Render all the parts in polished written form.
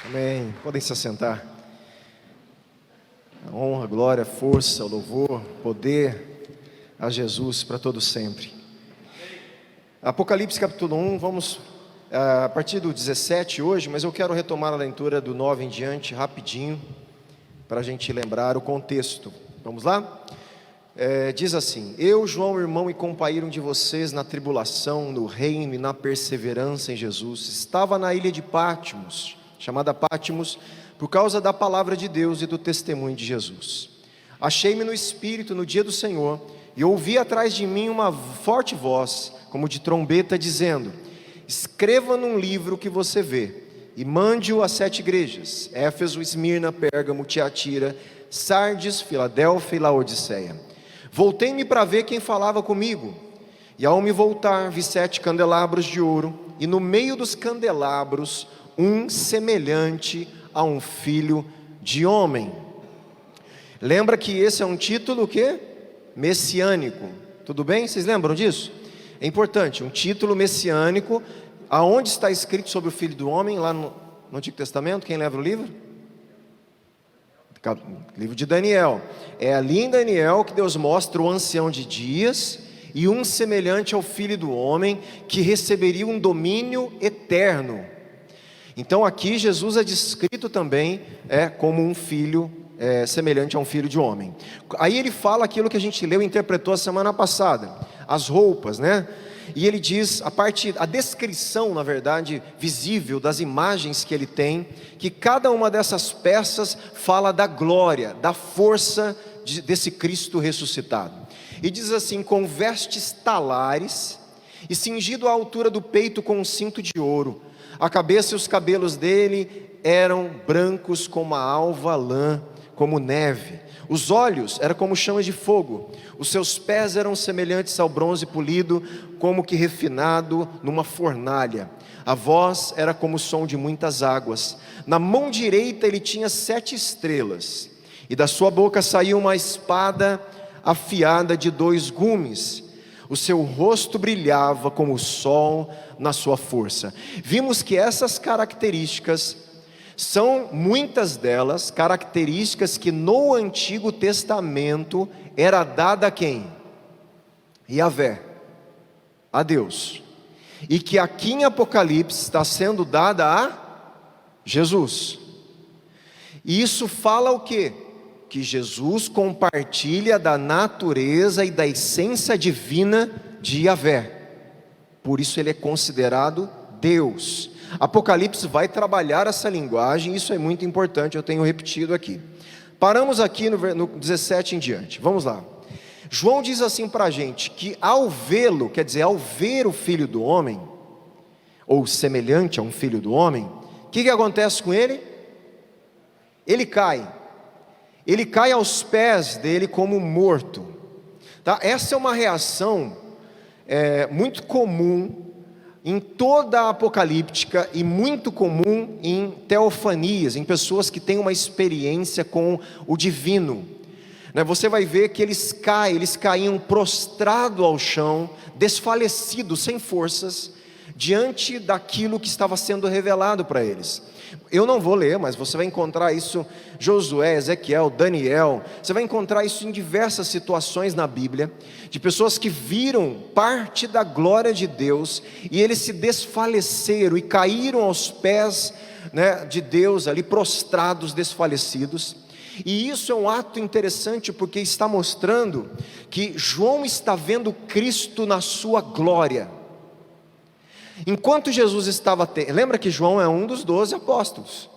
Amém. Podem se assentar. A honra, a glória, a força, o louvor, poder a Jesus para todo sempre. Apocalipse capítulo 1, vamos a partir do 17 hoje, mas eu quero retomar a leitura do 9 em diante rapidinho, para a gente lembrar o contexto. Vamos lá? Diz assim: Eu, João, irmão e companheiro de vocês na tribulação, no reino e na perseverança em Jesus, estava na ilha de Patmos, chamada Patmos, por causa da palavra de Deus e do testemunho de Jesus. Achei-me no Espírito no dia do Senhor, e ouvi atrás de mim uma forte voz, como de trombeta, dizendo: Escreva num livro o que você vê, e mande-o a 7 igrejas: Éfeso, Esmirna, Pérgamo, Tiatira, Sardes, Filadélfia e Laodiceia. Voltei-me para ver quem falava comigo, e ao me voltar vi 7 candelabros de ouro, e no meio dos candelabros um semelhante a um filho de homem. Lembra que esse é um título o quê? Messiânico. Tudo bem? Vocês lembram disso? É importante, um título messiânico. Aonde está escrito sobre o Filho do Homem? Lá no Antigo Testamento. Quem leva o livro? Livro de Daniel. É ali em Daniel que Deus mostra o ancião de dias e um semelhante ao Filho do Homem, que receberia um domínio eterno. Então aqui Jesus é descrito também como um filho semelhante a um filho de homem. Aí ele fala aquilo que a gente leu e interpretou a semana passada, as roupas, né? E ele diz, a descrição, na verdade, visível das imagens que ele tem, que cada uma dessas peças fala da glória, da força desse Cristo ressuscitado. E diz assim: com vestes talares, e cingido à altura do peito com um cinto de ouro. A cabeça e os cabelos dele eram brancos como a alva lã, como neve. Os olhos eram como chamas de fogo. Os seus pés eram semelhantes ao bronze polido, como que refinado numa fornalha. A voz era como o som de muitas águas. Na mão direita ele tinha 7 estrelas, e da sua boca saía uma espada afiada de 2 gumes. O seu rosto brilhava como o sol na sua força. Vimos que essas características são, muitas delas, características que no Antigo Testamento era dada a quem? Yahvé, a Deus. E que aqui em Apocalipse está sendo dada a Jesus. E isso fala o quê? Que Jesus compartilha da natureza e da essência divina de Yahvé. Por isso ele é considerado Deus. Apocalipse vai trabalhar essa linguagem, isso é muito importante, eu tenho repetido aqui. Paramos aqui no 17 em diante, vamos lá. João diz assim para a gente, que ao vê-lo, quer dizer, ao ver o Filho do Homem, ou semelhante a um Filho do Homem, o que acontece com ele? Ele cai aos pés dele como morto, tá? Essa é uma reação muito comum em toda a apocalíptica e muito comum em teofanias, em pessoas que têm uma experiência com o divino. Você vai ver que eles caíam prostrados ao chão, desfalecidos, sem forças, diante daquilo que estava sendo revelado para eles. Eu não vou ler, mas você vai encontrar isso, Josué, Ezequiel, Daniel, você vai encontrar isso em diversas situações na Bíblia, de pessoas que viram parte da glória de Deus, e eles se desfaleceram e caíram aos pés de Deus ali, prostrados, desfalecidos. E isso é um ato interessante, porque está mostrando que João está vendo Cristo na sua glória. Enquanto Jesus estava, lembra que João é um dos 12 apóstolos,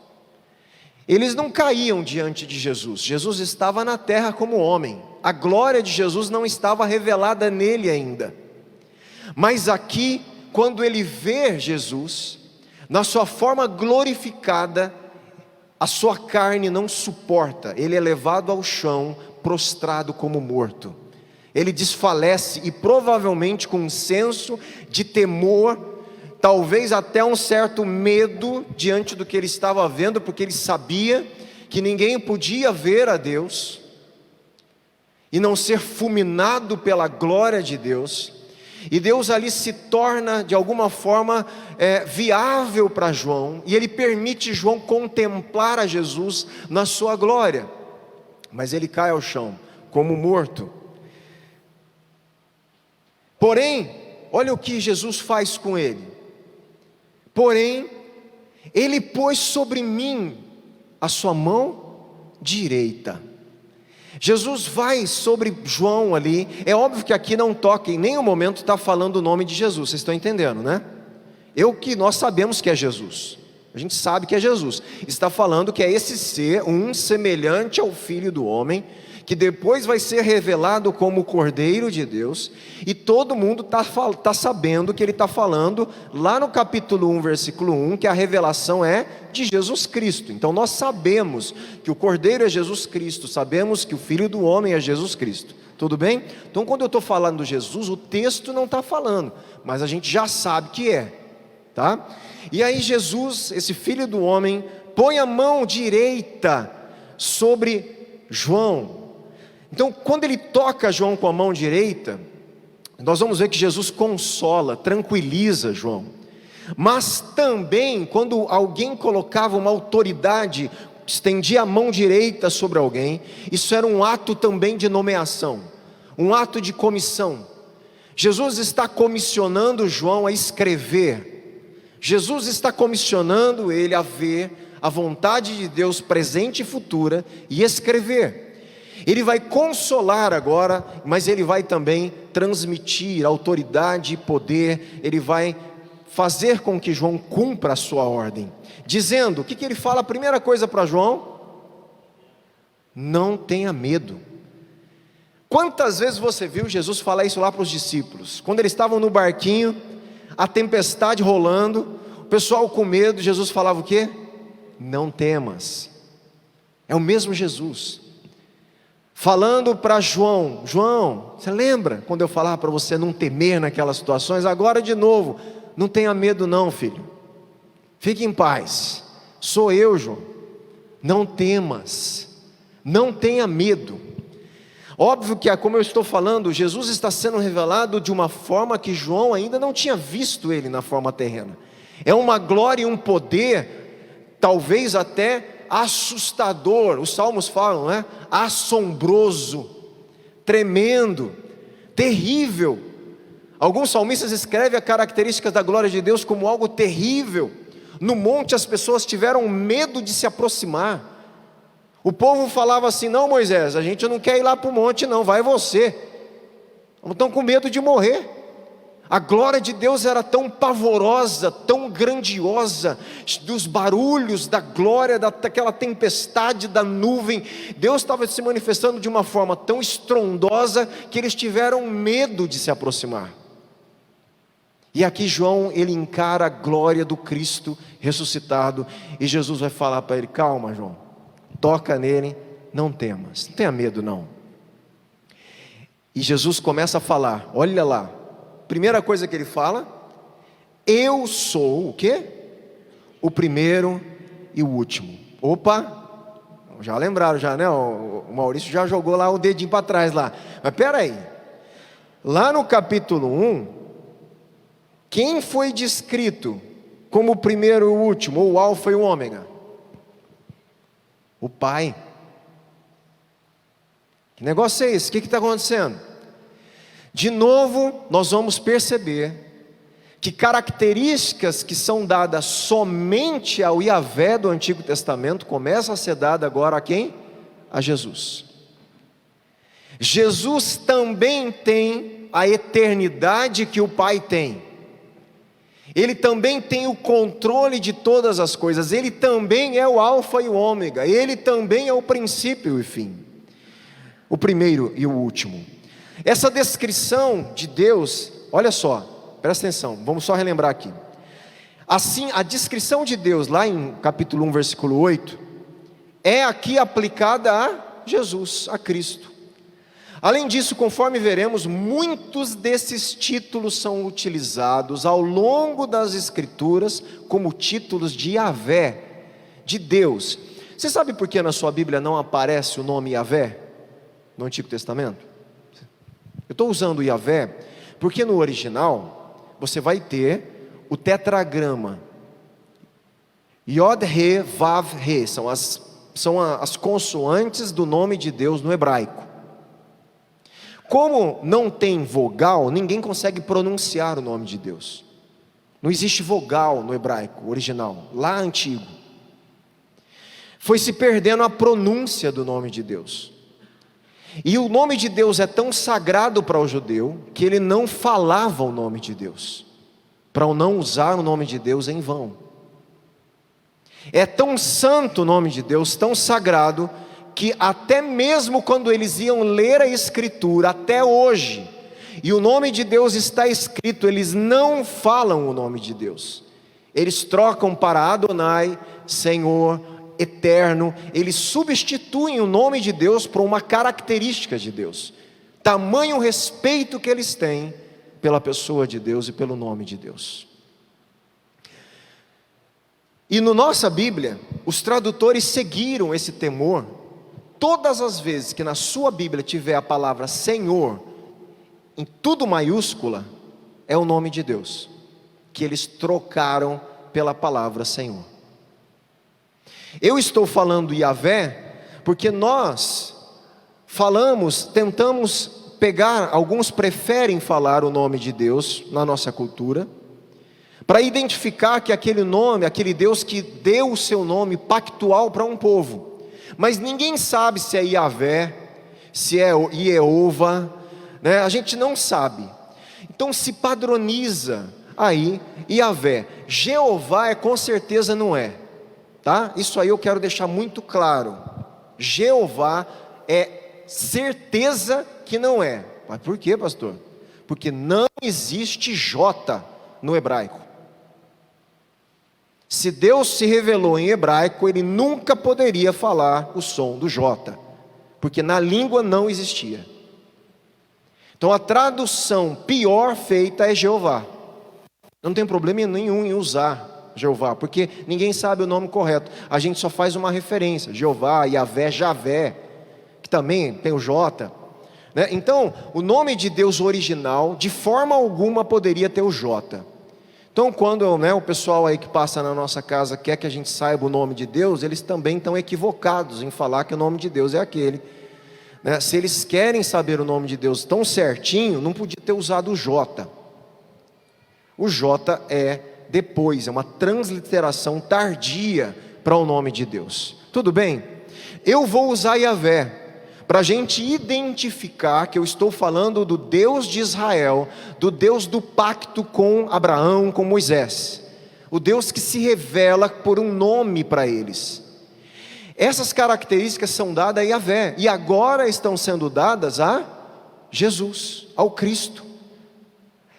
eles não caíam diante de Jesus, Jesus estava na terra como homem, a glória de Jesus não estava revelada nele ainda, mas aqui, quando ele vê Jesus, na sua forma glorificada, a sua carne não suporta, ele é levado ao chão, prostrado como morto, ele desfalece, e provavelmente com um senso de temor, talvez até um certo medo diante do que ele estava vendo, porque ele sabia que ninguém podia ver a Deus e não ser fulminado pela glória de Deus. E Deus ali se torna de alguma forma viável para João, e ele permite João contemplar a Jesus na sua glória, mas ele cai ao chão como morto. Porém, olha o que Jesus faz com ele. Porém, ele pôs sobre mim a sua mão direita. Jesus vai sobre João ali. É óbvio que aqui não toca, em nenhum momento está falando o nome de Jesus. Vocês estão entendendo, né? Nós sabemos que é Jesus. A gente sabe que é Jesus. Está falando que é esse ser, um semelhante ao Filho do Homem, que depois vai ser revelado como o Cordeiro de Deus, e todo mundo está sabendo que ele está falando lá no capítulo 1, versículo 1, que a revelação é de Jesus Cristo. Então nós sabemos que o Cordeiro é Jesus Cristo, sabemos que o Filho do Homem é Jesus Cristo, tudo bem? Então quando eu estou falando de Jesus, o texto não está falando, mas a gente já sabe que é, tá? E aí Jesus, esse Filho do Homem, põe a mão direita sobre João. Então, quando ele toca João com a mão direita, nós vamos ver que Jesus consola, tranquiliza João. Mas também, quando alguém colocava uma autoridade, estendia a mão direita sobre alguém, isso era um ato também de nomeação, um ato de comissão. Jesus está comissionando João a escrever, Jesus está comissionando ele a ver a vontade de Deus presente e futura e escrever. Ele vai consolar agora, mas ele vai também transmitir autoridade e poder. Ele vai fazer com que João cumpra a sua ordem, dizendo, o que ele fala? A primeira coisa para João: não tenha medo. Quantas vezes você viu Jesus falar isso lá para os discípulos? Quando eles estavam no barquinho, a tempestade rolando, o pessoal com medo, Jesus falava o quê? Não temas. É o mesmo Jesus falando para João: João, você lembra quando eu falava para você não temer naquelas situações? Agora de novo, não tenha medo não, filho, fique em paz, sou eu, João, não temas, não tenha medo. Óbvio que, como eu estou falando, Jesus está sendo revelado de uma forma que João ainda não tinha visto ele na forma terrena. É uma glória e um poder, talvez até assustador, os salmos falam, né? Assombroso, tremendo, terrível. Alguns salmistas escrevem as características da glória de Deus como algo terrível. No monte as pessoas tiveram medo de se aproximar. O povo falava assim: não, Moisés, a gente não quer ir lá para o monte não, vai você, estão com medo de morrer. A glória de Deus era tão pavorosa, tão grandiosa, dos barulhos da glória, daquela tempestade, da nuvem. Deus estava se manifestando de uma forma tão estrondosa que eles tiveram medo de se aproximar. E aqui João, ele encara a glória do Cristo ressuscitado, e Jesus vai falar para ele: calma, João, toca nele, não temas, não tenha medo não. E Jesus começa a falar, olha lá, primeira coisa que ele fala: eu sou o quê? O primeiro e o último. Opa, já lembraram já, né? O Maurício já jogou lá o dedinho para trás lá. Mas espera aí, lá no capítulo 1, quem foi descrito como o primeiro e o último, ou o alfa e o ômega? O Pai. Que negócio é esse? O que está acontecendo? De novo, nós vamos perceber que características que são dadas somente ao Yahvé do Antigo Testamento começam a ser dadas agora a quem? A Jesus. Jesus também tem a eternidade que o Pai tem. Ele também tem o controle de todas as coisas. Ele também é o alfa e o ômega. Ele também é o princípio e fim, o primeiro e o último. Essa descrição de Deus, olha só, presta atenção, vamos só relembrar aqui. Assim, a descrição de Deus lá em capítulo 1, versículo 8, é aqui aplicada a Jesus, a Cristo. Além disso, conforme veremos, muitos desses títulos são utilizados ao longo das Escrituras como títulos de Yahvé, de Deus. Você sabe por que na sua Bíblia não aparece o nome Yahvé no Antigo Testamento? Eu estou usando o Yahvé Porque no original, você vai ter o tetragrama. Yod, He, Vav, He. São as consoantes do nome de Deus no hebraico. Como não tem vogal, ninguém consegue pronunciar o nome de Deus. Não existe vogal no hebraico original, lá antigo. Foi se perdendo a pronúncia do nome de Deus. E o nome de Deus é tão sagrado para o judeu, que ele não falava o nome de Deus, para não usar o nome de Deus em vão. É tão santo o nome de Deus, tão sagrado, que até mesmo quando eles iam ler a Escritura, até hoje, e o nome de Deus está escrito, eles não falam o nome de Deus. Eles trocam para Adonai, Senhor, Eterno. Eles substituem o nome de Deus por uma característica de Deus. Tamanho respeito que eles têm pela pessoa de Deus e pelo nome de Deus. E na nossa Bíblia, os tradutores seguiram esse temor. Todas as vezes que na sua Bíblia tiver a palavra Senhor, em tudo maiúscula, é o nome de Deus, que eles trocaram pela palavra Senhor. Eu estou falando Yahvé, porque nós tentamos pegar, alguns preferem falar o nome de Deus na nossa cultura, para identificar que aquele nome, aquele Deus que deu o seu nome pactual para um povo. Mas ninguém sabe se é Yahvé, se é Jeová, né? A gente não sabe. Então se padroniza aí Yahvé. Jeová com certeza não é, tá? Isso aí eu quero deixar muito claro. Jeová é certeza que não é. Mas por quê, pastor? Porque não existe J no hebraico. Se Deus se revelou em hebraico, ele nunca poderia falar o som do J, porque na língua não existia. Então a tradução pior feita é Jeová. Não tem problema nenhum em usar Jeová, porque ninguém sabe o nome correto. A gente só faz uma referência, Jeová, Yahvé, Javé, que também tem o J, né? Então o nome de Deus original, de forma alguma poderia ter o J. Então quando o pessoal aí que passa na nossa casa quer que a gente saiba o nome de Deus, eles também estão equivocados em falar que o nome de Deus é aquele, né? Se eles querem saber o nome de Deus tão certinho, não podia ter usado o J. O J é depois, é uma transliteração tardia para o nome de Deus. Tudo bem? Eu vou usar Yahvé para a gente identificar que eu estou falando do Deus de Israel, do Deus do pacto com Abraão, com Moisés, o Deus que se revela por um nome para eles. Essas características são dadas a Yahvé, e agora estão sendo dadas a Jesus, ao Cristo.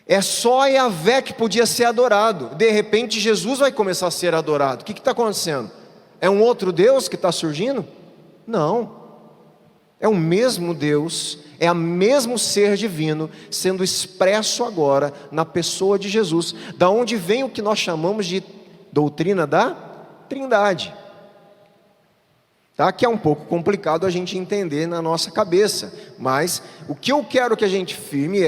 É só Yahvé que podia ser adorado. De repente Jesus vai começar a ser adorado. O que está acontecendo? É um outro Deus que está surgindo? Não. É o mesmo Deus, é o mesmo ser divino, sendo expresso agora na pessoa de Jesus, da onde vem o que nós chamamos de doutrina da Trindade, tá? Que é um pouco complicado a gente entender na nossa cabeça, mas o que eu quero que a gente firme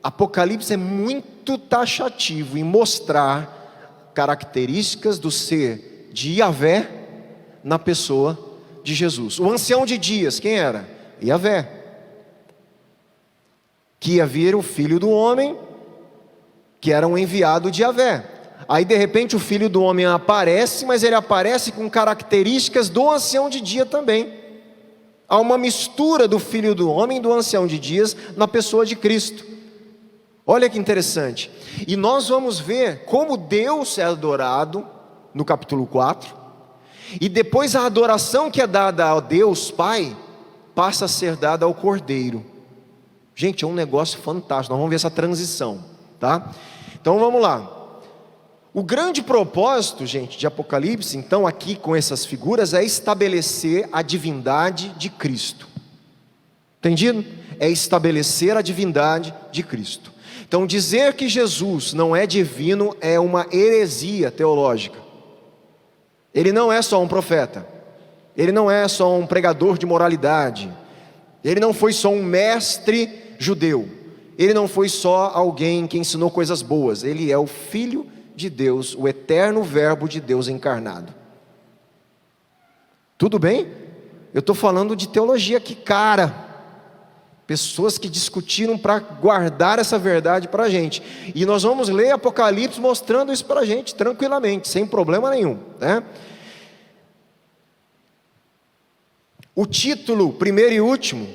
Apocalipse é muito taxativo em mostrar características do ser de Yahvé na pessoa de Jesus. O ancião de dias, quem era? Yahvé, que ia vir o filho do homem, que era um enviado de Yahvé. Aí de repente o filho do homem aparece, mas ele aparece com características do ancião de dia também. Há uma mistura do filho do homem e do ancião de dias na pessoa de Cristo. Olha que interessante. E nós vamos ver como Deus é adorado no capítulo 4. E depois a adoração que é dada a Deus Pai passa a ser dada ao Cordeiro. Gente, é um negócio fantástico. Nós vamos ver essa transição, tá? Então vamos lá. O grande propósito, gente, de Apocalipse, então aqui com essas figuras, é estabelecer a divindade de Cristo. Entendido? É estabelecer a divindade de Cristo. Então dizer que Jesus não é divino é uma heresia teológica. Ele não é só um profeta, ele não é só um pregador de moralidade, ele não foi só um mestre judeu, Ele não foi só alguém que ensinou coisas boas, ele é o Filho de Deus, o eterno Verbo de Deus encarnado. Tudo bem? Eu estou falando de teologia aqui, cara. Pessoas que discutiram para guardar essa verdade para a gente. E nós vamos ler Apocalipse mostrando isso para a gente, tranquilamente, sem problema nenhum, né? O título, primeiro e último,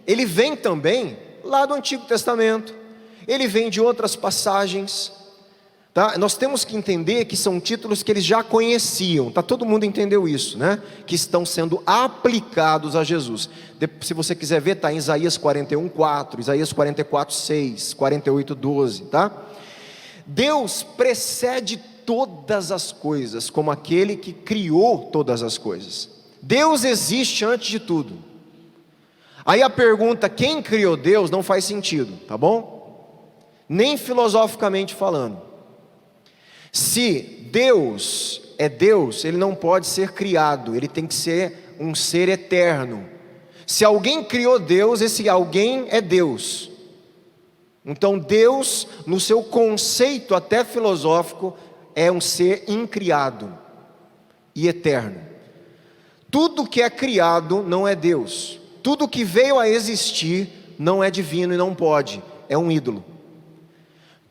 ele vem também lá do Antigo Testamento. Ele vem de outras passagens, tá? Nós temos que entender que são títulos que eles já conheciam, tá? Todo mundo entendeu isso, né? Que estão sendo aplicados a Jesus. Se você quiser ver, está em Isaías 41:4, Isaías 44:6, 48:12, tá? Deus precede todas as coisas, como aquele que criou todas as coisas. Deus existe antes de tudo. Aí a pergunta, quem criou Deus, não faz sentido, tá bom? Nem filosoficamente falando. Se Deus é Deus, ele não pode ser criado, ele tem que ser um ser eterno. Se alguém criou Deus, esse alguém é Deus. Então Deus, no seu conceito até filosófico, é um ser incriado e eterno. Tudo que é criado não é Deus. Tudo que veio a existir não é divino e não pode, é um ídolo.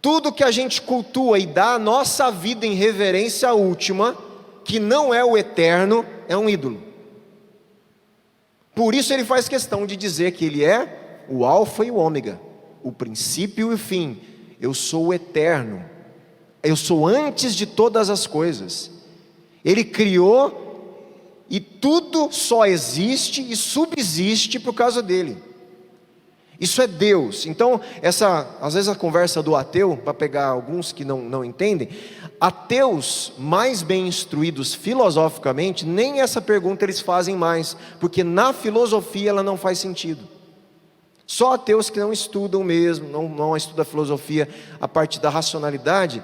Tudo que a gente cultua e dá a nossa vida em reverência última, que não é o eterno, é um ídolo. Por isso ele faz questão de dizer que ele é o alfa e o ômega, o princípio e o fim. Eu sou o eterno, eu sou antes de todas as coisas. Ele criou e tudo só existe e subsiste por causa dele. Isso é Deus. Então, às vezes a conversa do ateu, para pegar alguns que não entendem, ateus mais bem instruídos filosoficamente, nem essa pergunta eles fazem mais, porque na filosofia ela não faz sentido. Só ateus que não estudam mesmo, não estudam a filosofia a partir da racionalidade,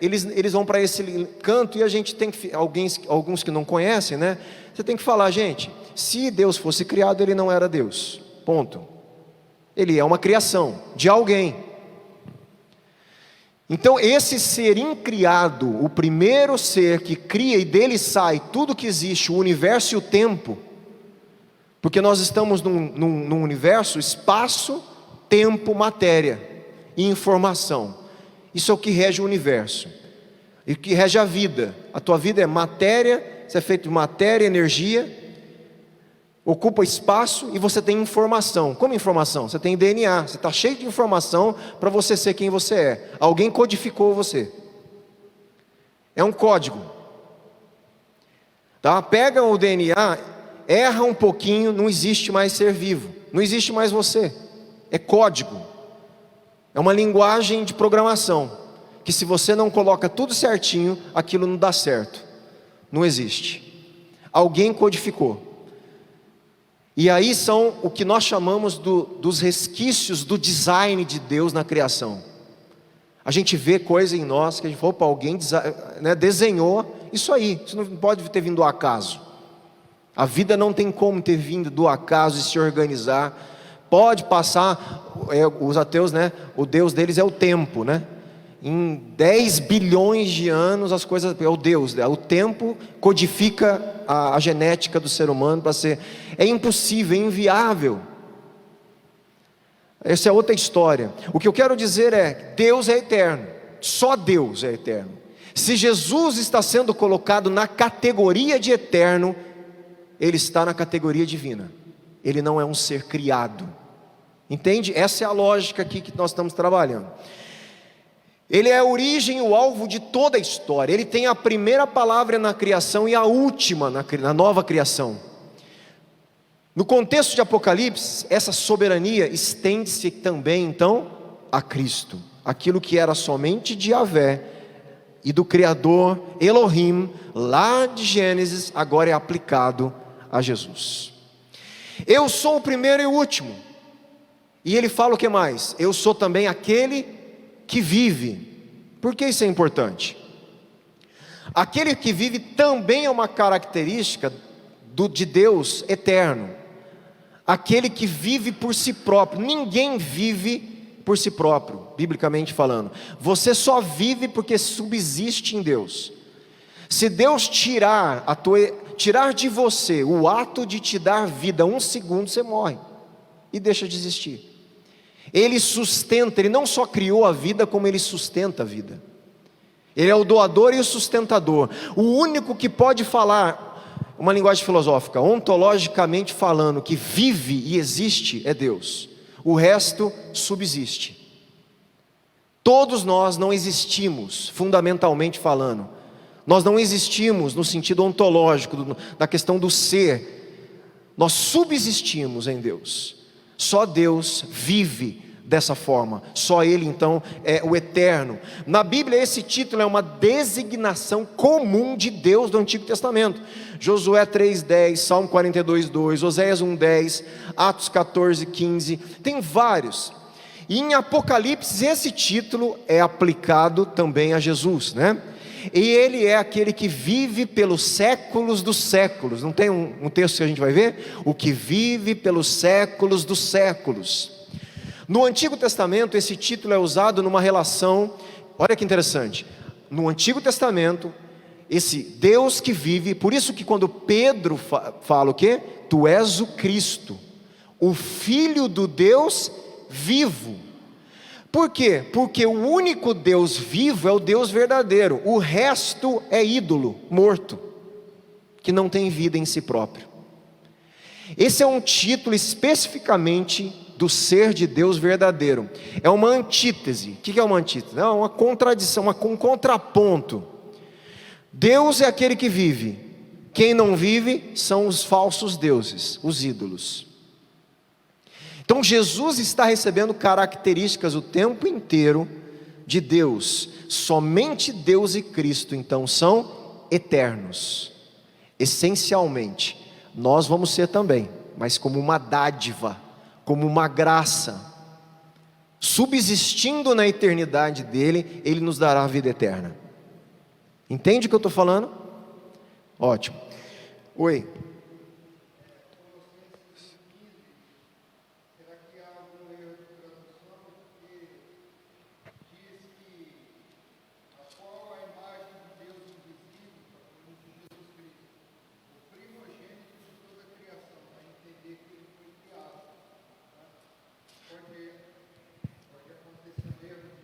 eles vão para esse canto e a gente tem que, alguns que não conhecem, né? Você tem que falar, gente, se Deus fosse criado, ele não era Deus, ponto. Ele é uma criação de alguém. Então esse ser incriado, o primeiro ser que cria e dele sai tudo que existe, o universo e o tempo, porque nós estamos num universo, espaço, tempo, matéria e informação. Isso é o que rege o universo e o que rege a vida. A tua vida é matéria, você é feito de matéria, energia, ocupa espaço e você tem informação. Como informação? Você tem DNA, você está cheio de informação para você ser quem você é. Alguém codificou você. É um código. Tá? Pega o DNA, erra um pouquinho, não existe mais ser vivo. Não existe mais você. É código. É uma linguagem de programação. Que se você não coloca tudo certinho, aquilo não dá certo. Não existe. Alguém codificou. E aí são o que nós chamamos dos resquícios do design de Deus na criação. A gente vê coisa em nós que a gente falou, alguém desenhou isso aí. Isso não pode ter vindo do acaso. A vida não tem como ter vindo do acaso e se organizar. Pode passar, os ateus, né? O Deus deles é o tempo, né? Em 10 bilhões de anos as coisas, é o Deus, o tempo codifica a genética do ser humano para ser, é impossível, é inviável. Essa é outra história. O que eu quero dizer é, Deus é eterno, só Deus é eterno. Se Jesus está sendo colocado na categoria de eterno, ele está na categoria divina. Ele não é um ser criado. Entende? Essa é a lógica aqui que nós estamos trabalhando. Ele é a origem e o alvo de toda a história. Ele tem a primeira palavra na criação e a última na nova criação. No contexto de Apocalipse, essa soberania estende-se também então a Cristo. Aquilo que era somente de Yahvé e do Criador Elohim, lá de Gênesis, agora é aplicado a Jesus. Eu sou o primeiro e o último. E ele fala o que mais? Eu sou também aquele que vive. Por que isso é importante? Aquele que vive também é uma característica de Deus eterno. Aquele que vive por si próprio. Ninguém vive por si próprio, biblicamente falando. Você só vive porque subsiste em Deus. Se Deus tirar de você o ato de te dar vida, 1 segundo você morre e deixa de existir. Ele sustenta, Ele não só criou a vida, como Ele sustenta a vida. Ele é o doador e o sustentador. O único que pode falar uma linguagem filosófica, ontologicamente falando, que vive e existe é Deus. O resto subsiste. Todos nós não existimos, fundamentalmente falando. Nós não existimos no sentido ontológico, da questão do ser. Nós subsistimos em Deus. Só Deus vive dessa forma. Só Ele então é o eterno. Na Bíblia esse título é uma designação comum de Deus do Antigo Testamento. Josué 3:10, Salmo 42:2, Oséias 1:10, Atos 14:15. Tem vários. E em Apocalipse esse título é aplicado também a Jesus, né? E Ele é aquele que vive pelos séculos dos séculos. Não tem um texto que a gente vai ver? O que vive pelos séculos dos séculos. No Antigo Testamento esse título é usado numa relação, olha que interessante. No Antigo Testamento, esse Deus que vive, por isso que quando Pedro fala o quê? Tu és o Cristo, o Filho do Deus vivo. Por quê? Porque o único Deus vivo é o Deus verdadeiro. O resto é ídolo, morto, que não tem vida em si próprio. Esse é um título especificamente do ser de Deus verdadeiro. É uma antítese. O que é uma antítese? É uma contradição, um contraponto. Deus é aquele que vive. Quem não vive são os falsos deuses, os ídolos. Então Jesus está recebendo características o tempo inteiro de Deus. Somente Deus e Cristo então são eternos. Essencialmente, nós vamos ser também, mas como uma dádiva, como uma graça. Subsistindo na eternidade dele, Ele nos dará a vida eterna. Entende o que eu estou falando? Ótimo. Oi.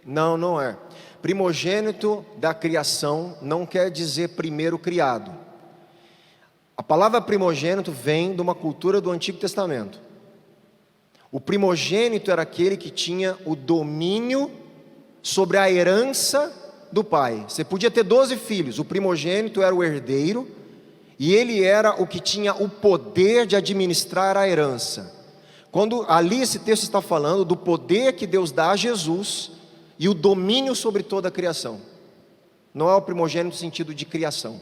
Não, não é. Primogênito da criação não quer dizer primeiro criado. A palavra primogênito vem de uma cultura do Antigo Testamento. O primogênito era aquele que tinha o domínio sobre a herança do pai. Você podia ter 12 filhos, o primogênito era o herdeiro, e ele era o que tinha o poder de administrar a herança. Quando ali esse texto está falando do poder que Deus dá a Jesus, e o domínio sobre toda a criação. Não é o primogênito no sentido de criação,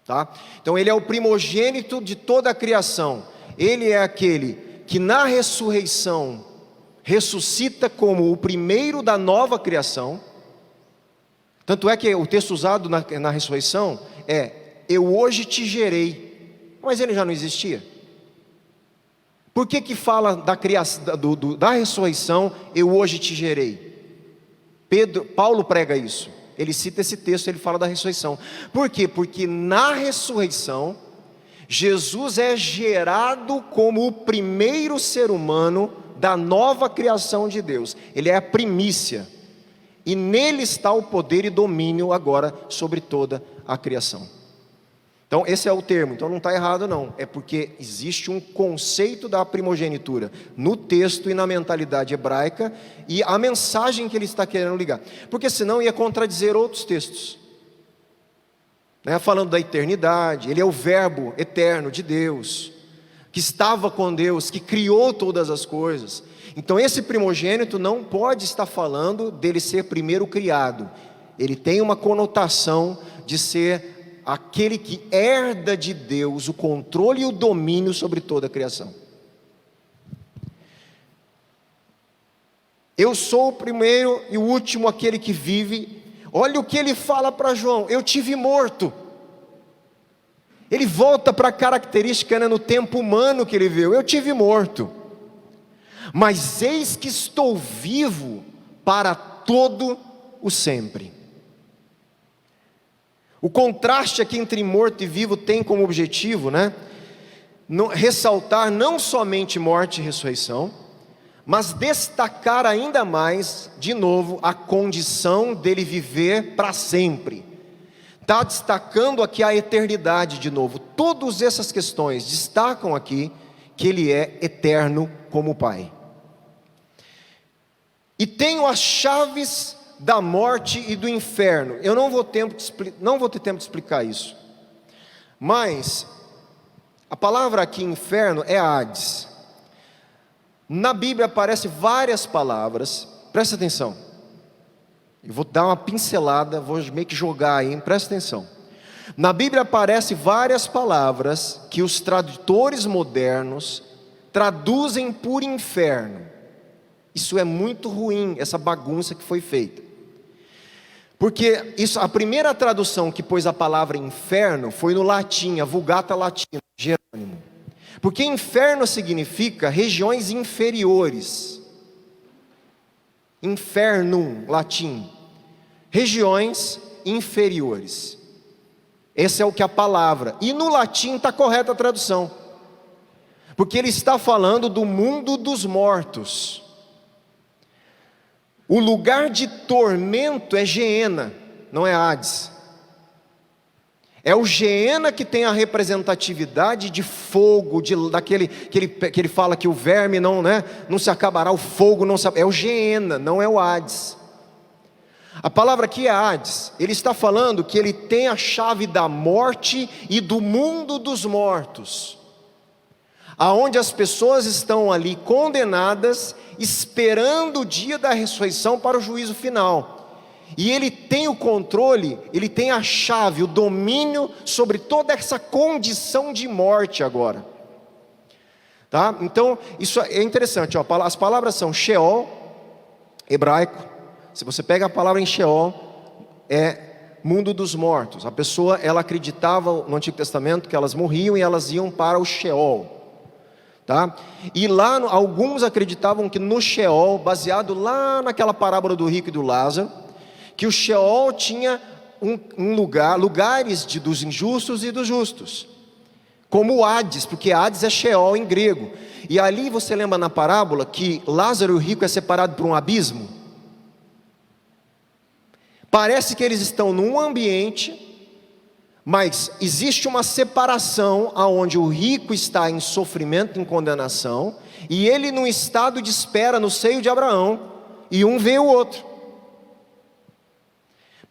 tá? Então ele é o primogênito de toda a criação. Ele é aquele que na ressurreição ressuscita como o primeiro da nova criação. Tanto é que o texto usado na ressurreição é: eu hoje te gerei. Mas ele já não existia. Por que fala da criação, da ressurreição, eu hoje te gerei? Paulo prega isso. Ele cita esse texto, ele fala da ressurreição. Por quê? Porque na ressurreição, Jesus é gerado como o primeiro ser humano da nova criação de Deus. Ele é a primícia. E nele está o poder e domínio agora sobre toda a criação. Então esse é o termo, então não está errado não, é porque existe um conceito da primogenitura no texto e na mentalidade hebraica, e a mensagem que ele está querendo ligar, porque senão ia contradizer outros textos, né? Falando da eternidade, ele é o verbo eterno de Deus, que estava com Deus, que criou todas as coisas. Então esse primogênito não pode estar falando dele ser primeiro criado, ele tem uma conotação de ser aquele que herda de Deus o controle e o domínio sobre toda a criação. Eu sou o primeiro e o último, aquele que vive. Olha o que ele fala para João: eu tive morto. Ele volta para a característica, né, no tempo humano que ele viu: eu tive morto. mas eis que estou vivo para todo o sempre. O contraste aqui entre morto e vivo tem como objetivo, ressaltar não somente morte e ressurreição, mas destacar ainda mais, de novo, a condição dele viver para sempre. Está destacando aqui a eternidade de novo. Todas essas questões destacam aqui que ele é eterno como Pai. E tenho as chaves da morte e do inferno. Eu não vou ter tempo de explicar isso. Mas a palavra aqui inferno é Hades. Na Bíblia aparecem várias palavras. Presta atenção. Eu vou dar uma pincelada, vou meio que jogar aí, presta atenção. Na Bíblia aparecem várias palavras que os tradutores modernos traduzem por inferno. Isso é muito ruim, essa bagunça que foi feita. Porque a primeira tradução que pôs a palavra inferno foi no latim, a Vulgata Latina, Jerônimo. Porque inferno significa regiões inferiores. Infernum, latim. Regiões inferiores. Esse é o que a palavra. E no latim está correta a tradução. Porque ele está falando do mundo dos mortos. O lugar de tormento é Geena, não é Hades. É o Geena que tem a representatividade de fogo, que ele fala que o verme não se acabará, o fogo não se acabará. É o Geena, não é o Hades. A palavra aqui é Hades. Ele está falando que ele tem a chave da morte e do mundo dos mortos, aonde as pessoas estão ali condenadas, esperando o dia da ressurreição para o juízo final. E ele tem o controle, ele tem a chave, o domínio sobre toda essa condição de morte agora. Tá? Então, isso é interessante. As palavras são Sheol, hebraico. Se você pega a palavra em Sheol, é mundo dos mortos. A pessoa, ela acreditava no Antigo Testamento que elas morriam e elas iam para o Sheol. Tá? E lá, alguns acreditavam que no Sheol, baseado lá naquela parábola do rico e do Lázaro, que o Sheol tinha lugares dos injustos e dos justos, como o Hades, porque Hades é Sheol em grego. E ali você lembra na parábola que Lázaro e o rico é separado por um abismo? Parece que eles estão num ambiente, mas existe uma separação aonde o rico está em sofrimento, em condenação, e ele num estado de espera no seio de Abraão, e um vê o outro.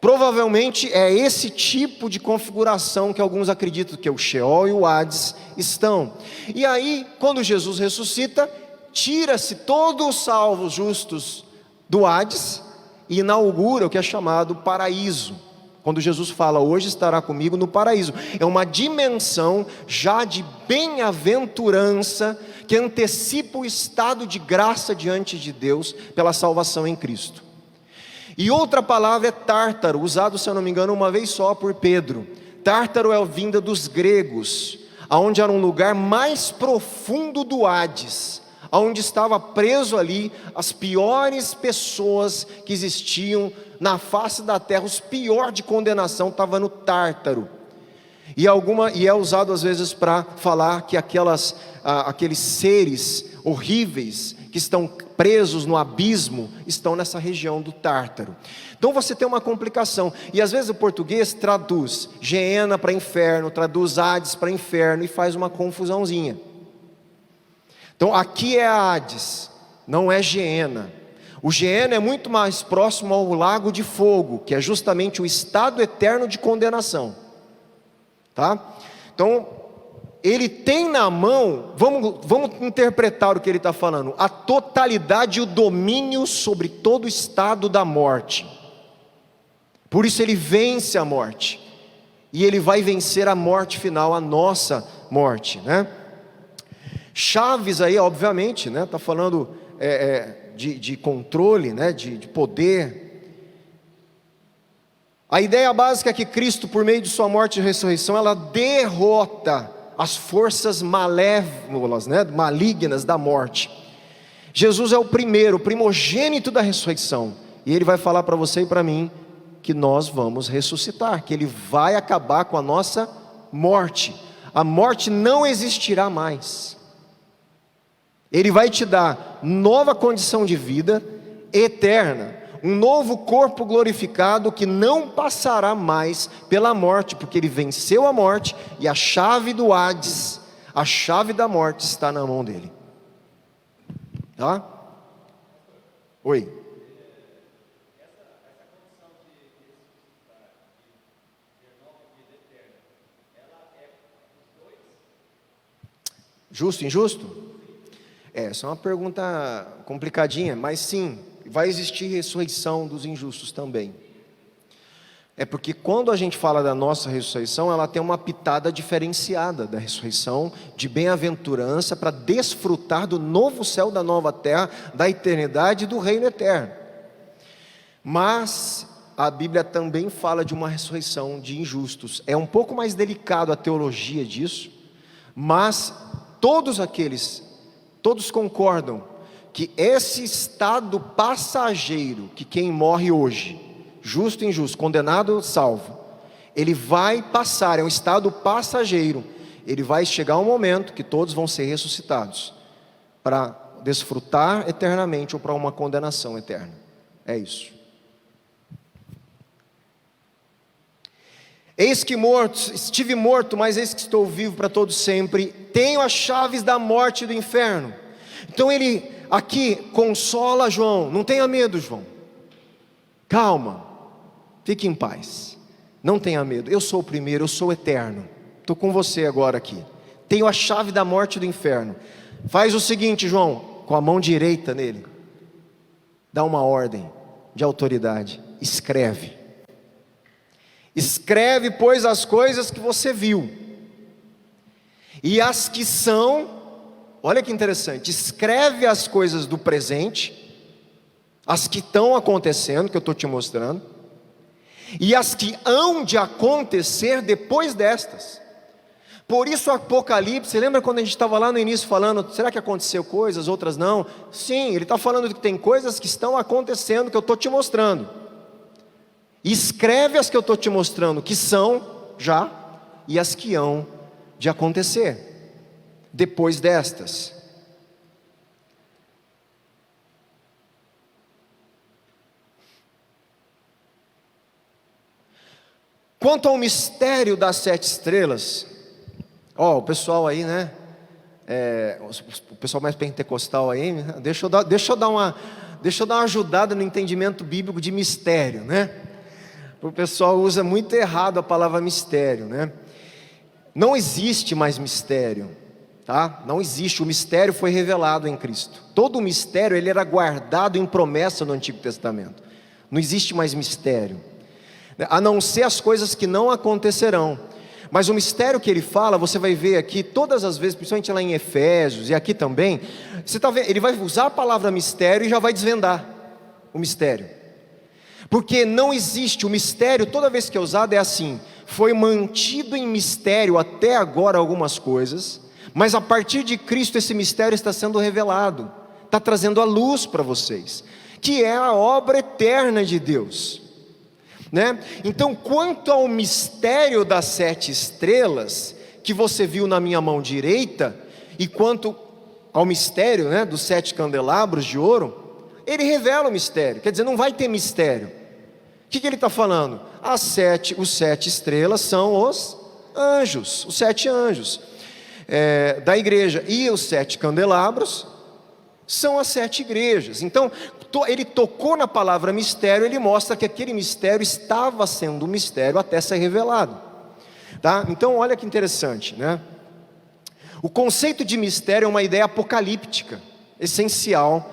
Provavelmente é esse tipo de configuração que alguns acreditam que o Sheol e o Hades estão. E aí, quando Jesus ressuscita, tira-se todos os salvos justos do Hades e inaugura o que é chamado paraíso. Quando Jesus fala, hoje estará comigo no paraíso, é uma dimensão já de bem-aventurança que antecipa o estado de graça diante de Deus pela salvação em Cristo. E outra palavra é tártaro, usado, se eu não me engano, uma vez só por Pedro. Tártaro é a vinda dos gregos, aonde era um lugar mais profundo do Hades, aonde estava preso ali as piores pessoas que existiam na face da terra. Os piores de condenação estava no Tártaro. E é usado às vezes para falar que aqueles seres horríveis que estão presos no abismo estão nessa região do Tártaro. Então você tem uma complicação, e às vezes o português traduz Geena para inferno, traduz Hades para inferno e faz uma confusãozinha. Então aqui é Hades, não é Geena. O Geena é muito mais próximo ao lago de fogo, que é justamente o estado eterno de condenação. Tá? Então, ele tem na mão, vamos interpretar o que ele está falando, a totalidade e o domínio sobre todo o estado da morte. Por isso ele vence a morte, e ele vai vencer a morte final, a nossa morte, Chaves aí, obviamente, está falando de controle, de poder. A ideia básica é que Cristo, por meio de sua morte e ressurreição, ela derrota as forças malévolas, malignas da morte. Jesus é o primeiro, o primogênito da ressurreição. E Ele vai falar para você e para mim que nós vamos ressuscitar, que Ele vai acabar com a nossa morte. A morte não existirá mais. Ele vai te dar nova condição de vida eterna, um novo corpo glorificado que não passará mais pela morte, porque Ele venceu a morte e a chave do Hades, a chave da morte está na mão dele. Tá? Oi. Justo, injusto? Essa é uma pergunta complicadinha, mas sim, vai existir ressurreição dos injustos também. É porque quando a gente fala da nossa ressurreição, ela tem uma pitada diferenciada da ressurreição, de bem-aventurança, para desfrutar do novo céu, da nova terra, da eternidade e do reino eterno. Mas a Bíblia também fala de uma ressurreição de injustos. É um pouco mais delicado a teologia disso, mas todos concordam que esse estado passageiro, que quem morre hoje, justo e injusto, condenado ou salvo, ele vai passar, é um estado passageiro. Ele vai chegar um momento que todos vão ser ressuscitados, para desfrutar eternamente ou para uma condenação eterna. É isso. Eis que estive morto, mas eis que estou vivo para todo sempre, tenho as chaves da morte e do inferno. Então ele aqui consola João, não tenha medo, João, calma, fique em paz, não tenha medo, eu sou o primeiro, eu sou o eterno, estou com você agora aqui, tenho a chave da morte e do inferno. Faz o seguinte, João, com a mão direita nele, dá uma ordem de autoridade, escreve, pois, as coisas que você viu, e as que são, olha que interessante, escreve as coisas do presente, as que estão acontecendo, que eu estou te mostrando, e as que hão de acontecer depois destas. Por isso o Apocalipse, lembra quando a gente estava lá no início falando, será que aconteceu coisas, outras não? Sim, ele está falando que tem coisas que estão acontecendo, que eu estou te mostrando. Escreve as que eu estou te mostrando, que são já, e as que hão de acontecer depois destas. Quanto ao mistério das 7 estrelas, o pessoal aí, né? O pessoal mais pentecostal aí, deixa eu dar uma ajudada no entendimento bíblico de mistério, né? O pessoal usa muito errado a palavra mistério, né? Não existe mais mistério, tá? Não existe, o mistério foi revelado em Cristo. Todo o mistério, ele era guardado em promessa no Antigo Testamento. Não existe mais mistério, a não ser as coisas que não acontecerão. Mas o mistério que ele fala, você vai ver aqui todas as vezes, principalmente lá em Efésios e aqui também, você tá vendo, ele vai usar a palavra mistério e já vai desvendar o mistério. Porque não existe o mistério, toda vez que é usado é assim, foi mantido em mistério até agora algumas coisas, mas a partir de Cristo esse mistério está sendo revelado, está trazendo a luz para vocês, que é a obra eterna de Deus, né? Então, quanto ao mistério das 7 estrelas, que você viu na minha mão direita, e quanto ao mistério, né, dos 7 candelabros de ouro, ele revela o mistério, quer dizer, não vai ter mistério. O que ele está falando? Os 7 estrelas são os anjos, os 7 anjos da igreja, e os 7 candelabros são as 7 igrejas. Então, ele tocou na palavra mistério, ele mostra que aquele mistério estava sendo um mistério até ser revelado, tá? Então, olha que interessante, né? O conceito de mistério é uma ideia apocalíptica, essencial,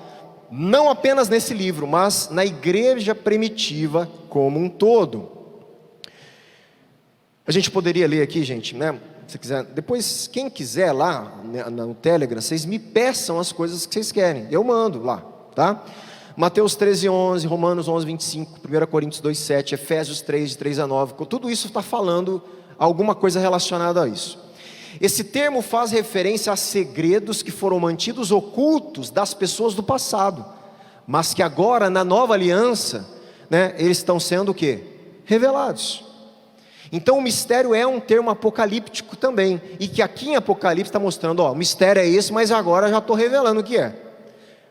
não apenas nesse livro, mas na igreja primitiva como um todo. A gente poderia ler aqui, gente, né? Se quiser, depois, quem quiser lá no Telegram, vocês me peçam as coisas que vocês querem, eu mando lá, tá? Mateus 13:11, Romanos 11:25, 1 Coríntios 2:7, Efésios 3, de 3 a 9, tudo isso está falando alguma coisa relacionada a isso. Esse termo faz referência a segredos que foram mantidos ocultos das pessoas do passado, mas que agora na nova aliança, né, eles estão sendo o quê? Revelados. Então o mistério é um termo apocalíptico também, e que aqui em Apocalipse está mostrando, ó, o mistério é esse, mas agora já estou revelando o que é,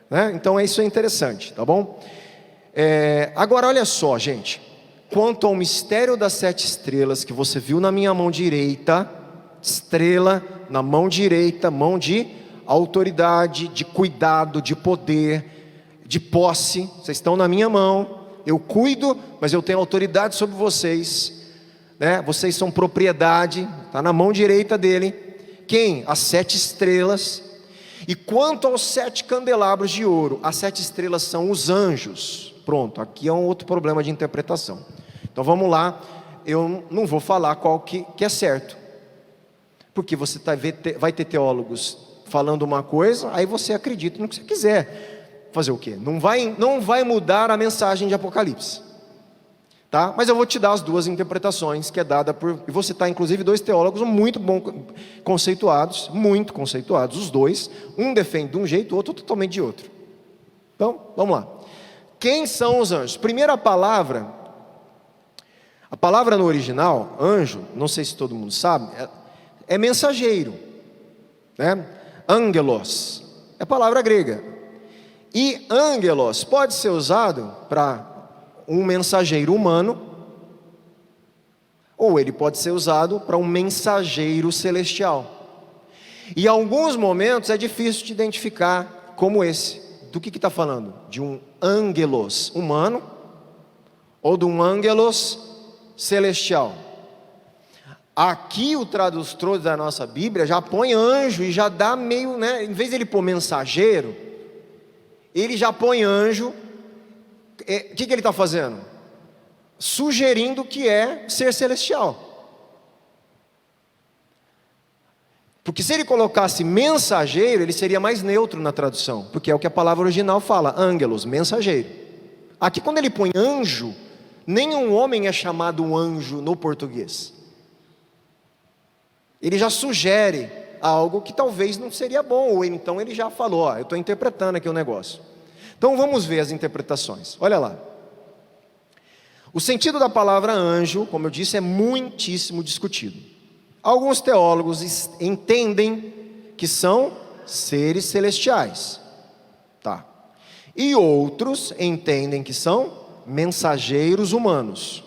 né? Então isso é interessante, tá bom? Agora olha só, gente, quanto ao mistério das 7 estrelas que você viu na minha mão direita, estrela na mão direita, mão de autoridade, de cuidado, de poder, de posse, vocês estão na minha mão, eu cuido, mas eu tenho autoridade sobre vocês, né? Vocês são propriedade, está na mão direita dele. Quem? As 7 estrelas. E quanto aos 7 candelabros de ouro, as 7 estrelas são os anjos. Pronto, aqui é um outro problema de interpretação. Então vamos lá, eu não vou falar qual que é certo, porque você vai ter teólogos falando uma coisa, aí você acredita no que você quiser. Fazer o quê? Não vai mudar a mensagem de Apocalipse, tá? Mas eu vou te dar as 2 interpretações que é dada por... E vou citar inclusive 2 teólogos muito conceituados, os dois. Um defende de um jeito, o outro totalmente de outro. Então, vamos lá. Quem são os anjos? Primeira palavra, a palavra no original, anjo, não sei se todo mundo sabe, é mensageiro, né? Angelos, é palavra grega. E angelos pode ser usado para um mensageiro humano, ou ele pode ser usado para um mensageiro celestial. E em alguns momentos é difícil de identificar como esse. Do que está falando? De um angelos humano ou de um angelos celestial? Aqui o tradutor da nossa Bíblia já põe anjo e já dá meio, né? Em vez de ele pôr mensageiro, ele já põe anjo. O que ele está fazendo? Sugerindo que é ser celestial. Porque se ele colocasse mensageiro, ele seria mais neutro na tradução, porque é o que a palavra original fala, angelos, mensageiro. Aqui quando ele põe anjo, nenhum homem é chamado anjo no português. Ele já sugere algo que talvez não seria bom, ou então ele já falou, ó, eu estou interpretando aqui o negócio. Então vamos ver as interpretações, olha lá. O sentido da palavra anjo, como eu disse, é muitíssimo discutido. Alguns teólogos entendem que são seres celestiais, tá? E outros entendem que são mensageiros humanos.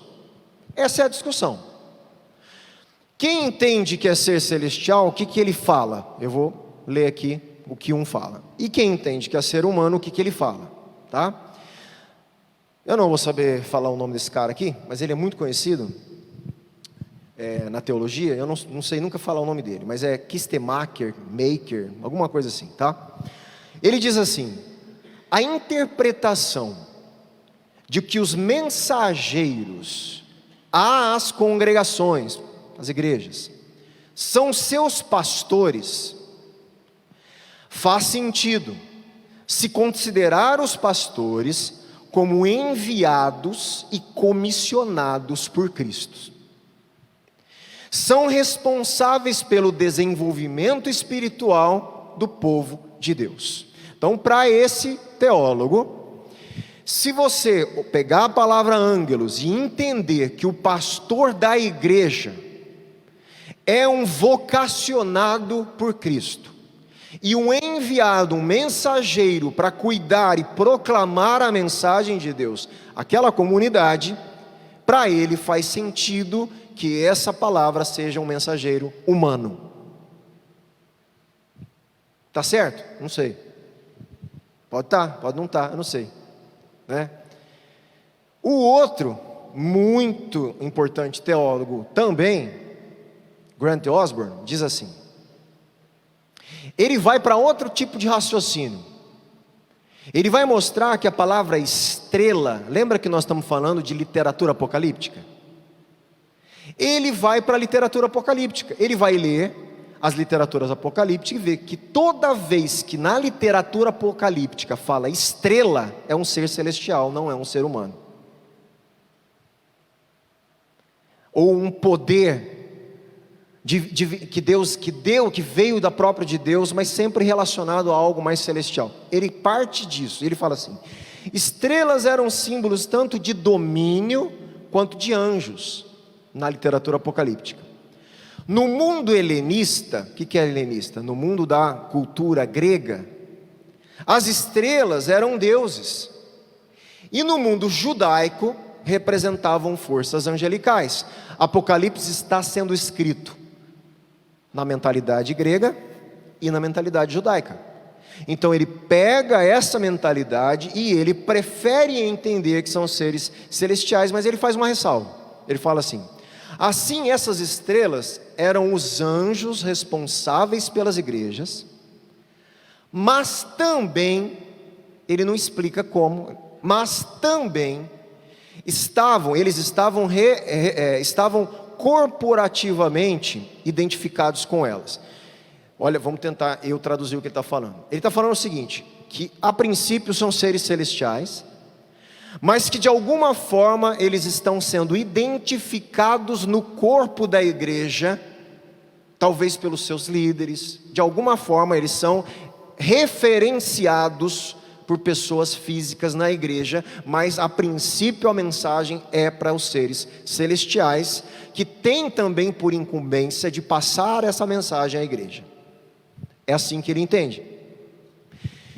Essa é a discussão. Quem entende que é ser celestial, o que ele fala? Eu vou ler aqui o que um fala. E quem entende que é ser humano, o que ele fala, tá? Eu não vou saber falar o nome desse cara aqui, mas ele é muito conhecido na teologia. Eu não sei nunca falar o nome dele, mas é Kistemaker, alguma coisa assim, tá? Ele diz assim: a interpretação de que os mensageiros às congregações, às igrejas, são seus pastores, faz sentido se considerar os pastores como enviados e comissionados por Cristo. São responsáveis pelo desenvolvimento espiritual do povo de Deus. Então, para esse teólogo, se você pegar a palavra ângelos e entender que o pastor da igreja é um vocacionado por Cristo, e um enviado, um mensageiro para cuidar e proclamar a mensagem de Deus, aquela comunidade, para ele faz sentido que essa palavra seja um mensageiro humano. Tá certo? Não sei. Pode estar, pode não estar, eu não sei, né? O outro muito importante teólogo também, Grant Osborne, diz assim: ele vai para outro tipo de raciocínio. Ele vai mostrar que a palavra estrela, lembra que nós estamos falando de literatura apocalíptica? Ele vai para a literatura apocalíptica, ele vai ler as literaturas apocalípticas e ver que toda vez que na literatura apocalíptica fala estrela, é um ser celestial, não é um ser humano. Ou um poder que veio da própria de Deus, mas sempre relacionado a algo mais celestial. Ele parte disso, ele fala assim: estrelas eram símbolos tanto de domínio quanto de anjos, na literatura apocalíptica. No mundo helenista, o que é helenista? No mundo da cultura grega, as estrelas eram deuses, e no mundo judaico representavam forças angelicais. Apocalipse está sendo escrito na mentalidade grega e na mentalidade judaica. Então ele pega essa mentalidade e ele prefere entender que são seres celestiais, mas ele faz uma ressalva. Ele fala assim: assim essas estrelas eram os anjos responsáveis pelas igrejas, mas também, ele não explica como, mas também eles estavam corporativamente identificados com elas. Olha, vamos tentar eu traduzir o que ele está falando. Ele está falando o seguinte: que a princípio são seres celestiais, mas que de alguma forma eles estão sendo identificados no corpo da igreja, talvez pelos seus líderes. De alguma forma eles são referenciados por pessoas físicas na igreja, mas a princípio a mensagem é para os seres celestiais, que têm também por incumbência de passar essa mensagem à igreja. É assim que ele entende.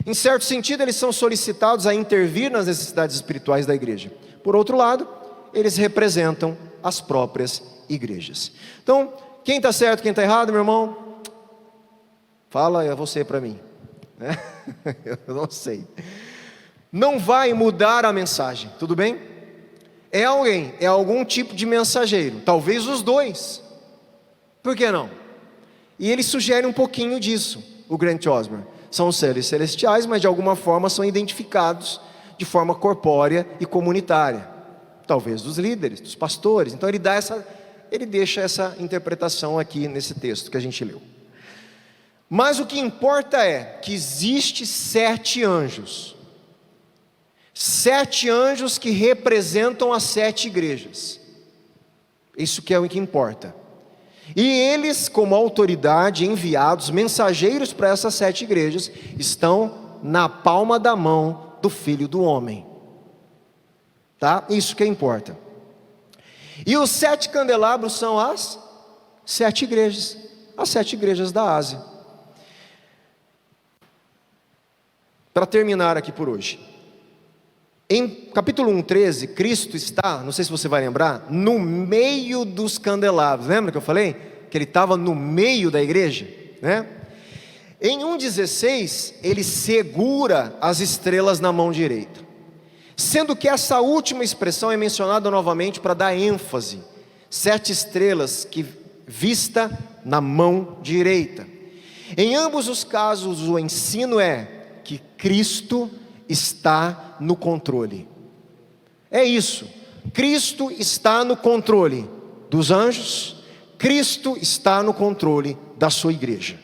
Em certo sentido, eles são solicitados a intervir nas necessidades espirituais da igreja. Por outro lado, eles representam as próprias igrejas. Então, quem está certo, quem está errado, meu irmão? Fala você para mim. Eu não sei. Não vai mudar a mensagem, tudo bem? É algum tipo de mensageiro, talvez os dois. Por que não? E ele sugere um pouquinho disso, o Grant Osborne. São seres celestiais, mas de alguma forma são identificados de forma corpórea e comunitária, talvez dos líderes, dos pastores. Então ele deixa essa interpretação aqui nesse texto que a gente leu. Mas o que importa é que existe 7 anjos. 7 anjos que representam as 7 igrejas. Isso que é o que importa. E eles, como autoridade, enviados, mensageiros para essas 7 igrejas, estão na palma da mão do Filho do Homem. Tá? Isso que importa. E os 7 candelabros são as 7 igrejas. As 7 igrejas da Ásia. Para terminar aqui por hoje, em capítulo 1:13, Cristo está, não sei se você vai lembrar, no meio dos candelabros. Lembra que eu falei? Que ele estava no meio da igreja, né? Em 1:16, ele segura as estrelas na mão direita, sendo que essa última expressão é mencionada novamente para dar ênfase. 7 estrelas que vista na mão direita. Em ambos os casos, o ensino é que Cristo está no controle. É isso. Cristo está no controle dos anjos. Cristo está no controle da sua igreja.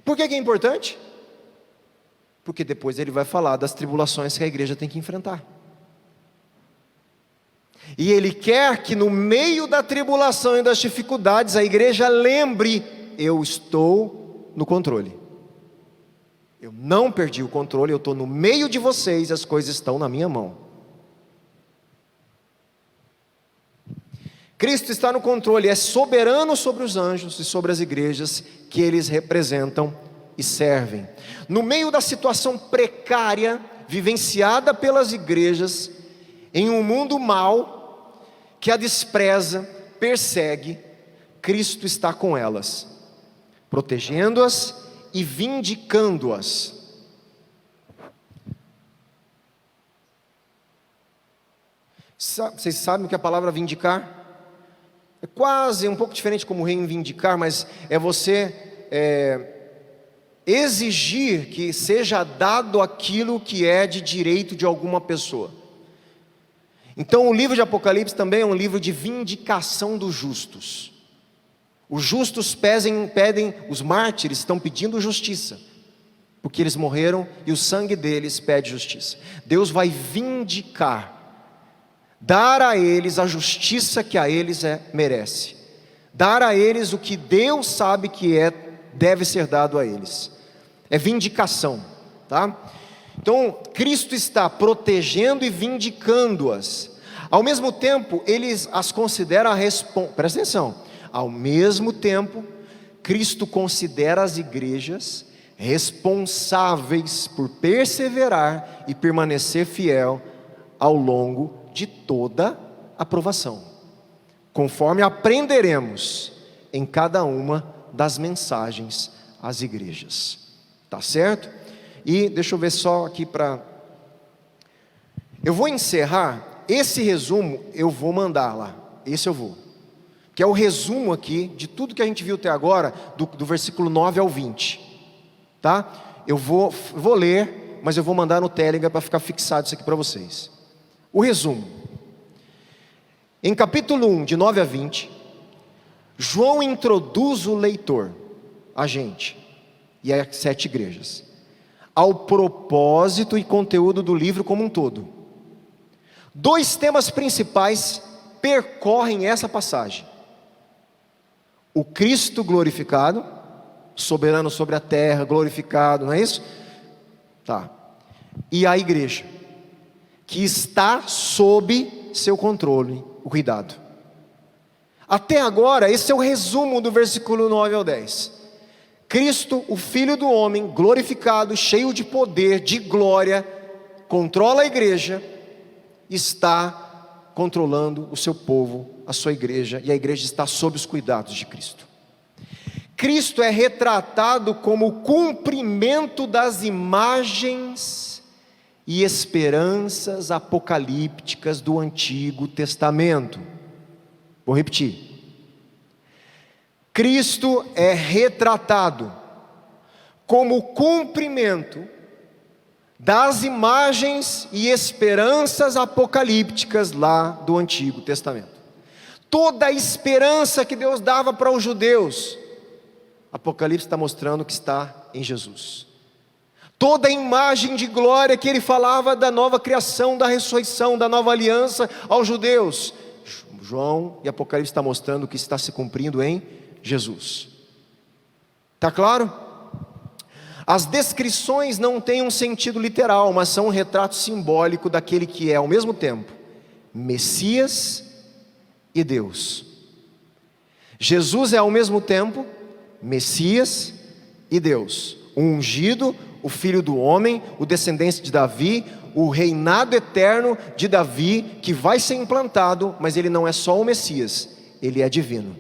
Por que é importante? Porque depois ele vai falar das tribulações que a igreja tem que enfrentar. E ele quer que no meio da tribulação e das dificuldades a igreja lembre: eu estou no controle. Eu não perdi o controle, eu estou no meio de vocês, as coisas estão na minha mão. Cristo está no controle, é soberano sobre os anjos e sobre as igrejas que eles representam e servem. No meio da situação precária, vivenciada pelas igrejas, em um mundo mau, que a despreza, persegue, Cristo está com elas, protegendo-as e vindicando-as. Vocês sabem o que é a palavra vindicar? É quase um pouco diferente como reivindicar, mas é você exigir que seja dado aquilo que é de direito de alguma pessoa. Então o livro de Apocalipse também é um livro de vindicação dos justos. Os justos pedem, os mártires estão pedindo justiça, porque eles morreram e o sangue deles pede justiça. Deus vai vindicar, dar a eles a justiça que a eles merece. dar a eles o que Deus sabe que deve ser dado a eles. É vindicação, tá? Então, Cristo está protegendo e vindicando-as. Ao mesmo tempo, eles as consideram presta atenção, ao mesmo tempo, Cristo considera as igrejas responsáveis por perseverar e permanecer fiel ao longo de toda a provação, conforme aprenderemos em cada uma das mensagens às igrejas, tá certo? E deixa eu ver só aqui eu vou encerrar, esse resumo eu vou mandar lá, esse eu vou, que é o resumo aqui de tudo que a gente viu até agora, do versículo 9 ao 20, tá? Eu vou ler, mas eu vou mandar no Telegram para ficar fixado isso aqui para vocês. O resumo: em capítulo 1, de 9 a 20, João introduz o leitor, a gente, e as 7 igrejas, ao propósito e conteúdo do livro como um todo. 2 temas principais percorrem essa passagem: o Cristo glorificado, soberano sobre a terra, glorificado, não é isso? Tá. E a igreja, que está sob seu controle, o cuidado. Até agora, esse é o resumo do versículo 9 ao 10. Cristo, o Filho do homem, glorificado, cheio de poder, de glória, controla a igreja, está controlando o seu povo, a sua igreja, e a igreja está sob os cuidados de Cristo. Cristo é retratado como o cumprimento das imagens e esperanças apocalípticas do Antigo Testamento. Vou repetir. Cristo é retratado como o cumprimento das imagens e esperanças apocalípticas lá do Antigo Testamento. Toda a esperança que Deus dava para os judeus, Apocalipse está mostrando que está em Jesus. Toda a imagem de glória que ele falava da nova criação, da ressurreição, da nova aliança aos judeus, João e Apocalipse está mostrando que está se cumprindo em Jesus. Está claro? As descrições não têm um sentido literal, mas são um retrato simbólico daquele que é ao mesmo tempo Messias e Deus. Jesus é ao mesmo tempo Messias e Deus, o ungido, o Filho do homem, o descendente de Davi, o reinado eterno de Davi, que vai ser implantado, mas ele não é só o Messias, ele é divino.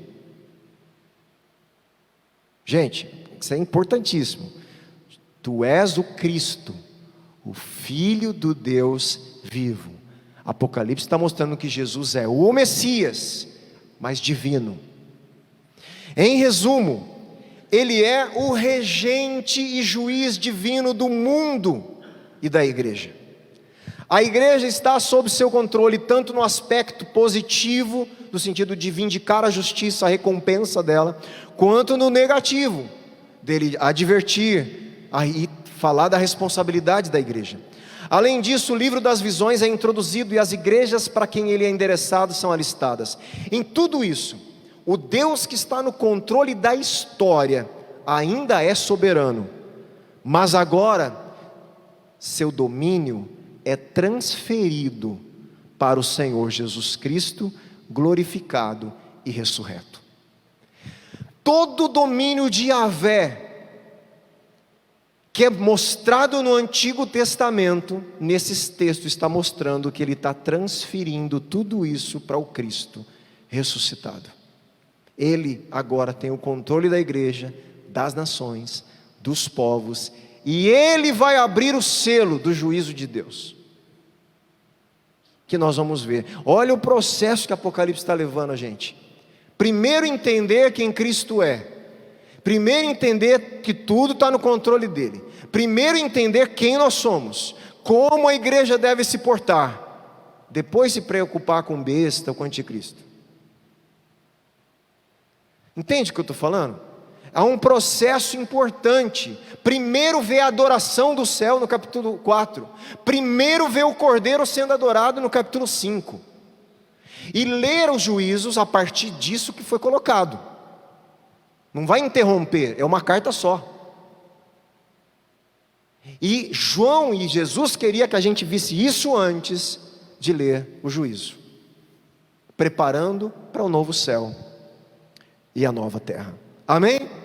Gente, isso é importantíssimo. Tu és o Cristo, o Filho do Deus vivo. Apocalipse está mostrando que Jesus é o Messias, mas divino. Em resumo, ele é o regente e juiz divino do mundo e da igreja. A igreja está sob seu controle, tanto no aspecto positivo, no sentido de vindicar a justiça, a recompensa dela, quanto no negativo, dele advertir e falar da responsabilidade da igreja. Além disso, o livro das visões é introduzido e as igrejas para quem ele é endereçado são alistadas. Em tudo isso, o Deus que está no controle da história ainda é soberano, mas agora seu domínio é transferido para o Senhor Jesus Cristo, glorificado e ressurreto. Todo o domínio de Yahvé, que é mostrado no Antigo Testamento, nesses textos está mostrando que ele está transferindo tudo isso para o Cristo ressuscitado. Ele agora tem o controle da igreja, das nações, dos povos, e ele vai abrir o selo do juízo de Deus, que nós vamos ver. Olha o processo que Apocalipse está levando a gente. Primeiro entender quem Cristo é, primeiro entender que tudo está no controle dele, primeiro entender quem nós somos, como a igreja deve se portar, depois se preocupar com besta ou com anticristo. Entende o que eu estou falando? Há um processo importante. Primeiro vê a adoração do céu no capítulo 4. Primeiro vê o Cordeiro sendo adorado no capítulo 5. e ler os juízos a partir disso que foi colocado. Não vai interromper, é uma carta só. E João e Jesus queria que a gente visse isso antes de ler o juízo, preparando para o novo céu e a nova terra. Amém?